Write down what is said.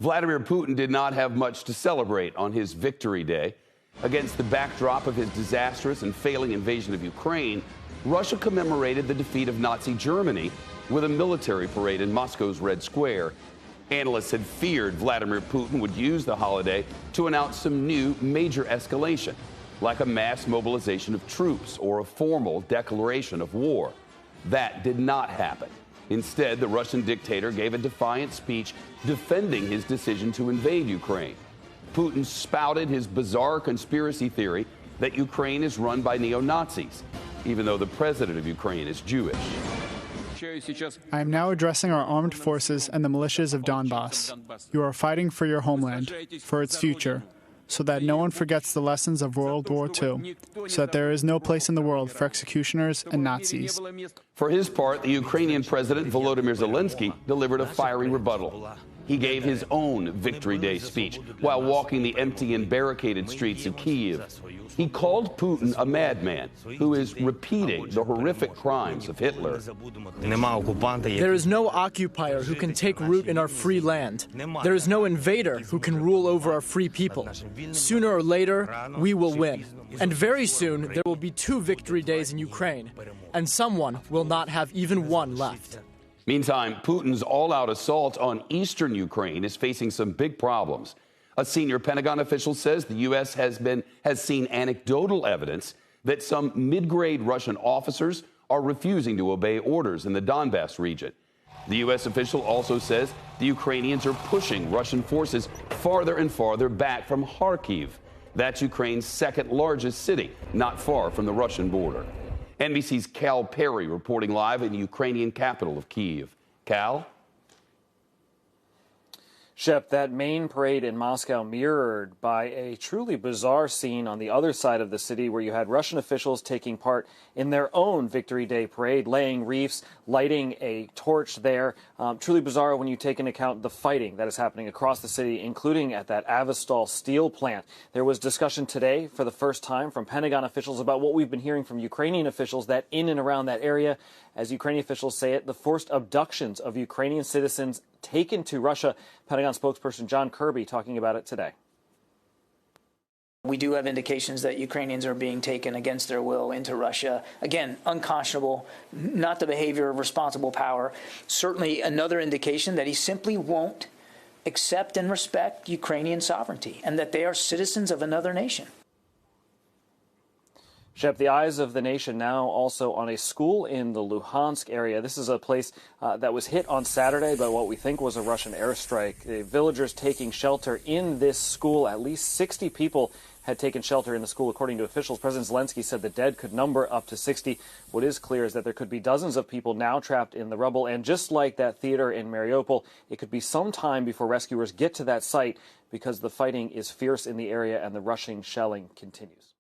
Vladimir Putin did not have much to celebrate on his victory day. Against the backdrop of his disastrous and failing invasion of Ukraine, Russia commemorated the defeat of Nazi Germany with a military parade in Moscow's Red Square. Analysts had feared Vladimir Putin would use the holiday to announce some new major escalation, like a mass mobilization of troops or a formal declaration of war. That did not happen. Instead, the Russian dictator gave a defiant speech defending his decision to invade Ukraine. Putin spouted his bizarre conspiracy theory that Ukraine is run by neo-Nazis, even though the president of Ukraine is Jewish. I am now addressing our armed forces and the militias of Donbass. You are fighting for your homeland, for its future, so that no one forgets the lessons of World War II, so that there is no place in the world for executioners and Nazis. For his part, the Ukrainian President Volodymyr Zelensky delivered a fiery rebuttal. He gave his own Victory Day speech while walking the empty and barricaded streets of Kyiv. He called Putin a madman who is repeating the horrific crimes of Hitler. There is no occupier who can take root in our free land. There is no invader who can rule over our free people. Sooner or later, we will win. And very soon, there will be 2 victory days in Ukraine, and someone will not have even one left. Meantime, Putin's all-out assault on eastern Ukraine is facing some big problems. A senior Pentagon official says the U.S. has seen anecdotal evidence that some mid-grade Russian officers are refusing to obey orders in the Donbass region. The U.S. official also says the Ukrainians are pushing Russian forces farther and farther back from Kharkiv. That's Ukraine's second largest city, not far from the Russian border. NBC's Cal Perry reporting live in the Ukrainian capital of Kyiv. Cal? Shep, that main parade in Moscow mirrored by a truly bizarre scene on the other side of the city where you had Russian officials taking part in their own Victory Day parade, laying wreaths, lighting a torch there. Truly bizarre when you take into account the fighting that is happening across the city, including at that Avastal steel plant. There was discussion today for the first time from Pentagon officials about what we've been hearing from Ukrainian officials, that in and around that area, as Ukrainian officials say it, the forced abductions of Ukrainian citizens taken to Russia. Pentagon spokesperson John Kirby talking about it today. We do have indications that Ukrainians are being taken against their will into Russia. Again, unconscionable, not the behavior of responsible power. Certainly another indication that he simply won't accept and respect Ukrainian sovereignty and that they are citizens of another nation. Shep, the eyes of the nation now also on a school in the Luhansk area. This is a place that was hit on Saturday by what we think was a Russian airstrike. The villagers taking shelter in this school, at least 60 people had taken shelter in the school, according to officials. President Zelensky said the dead could number up to 60. What is clear is that there could be dozens of people now trapped in the rubble. And just like that theater in Mariupol, it could be some time before rescuers get to that site because the fighting is fierce in the area and the Russian shelling continues.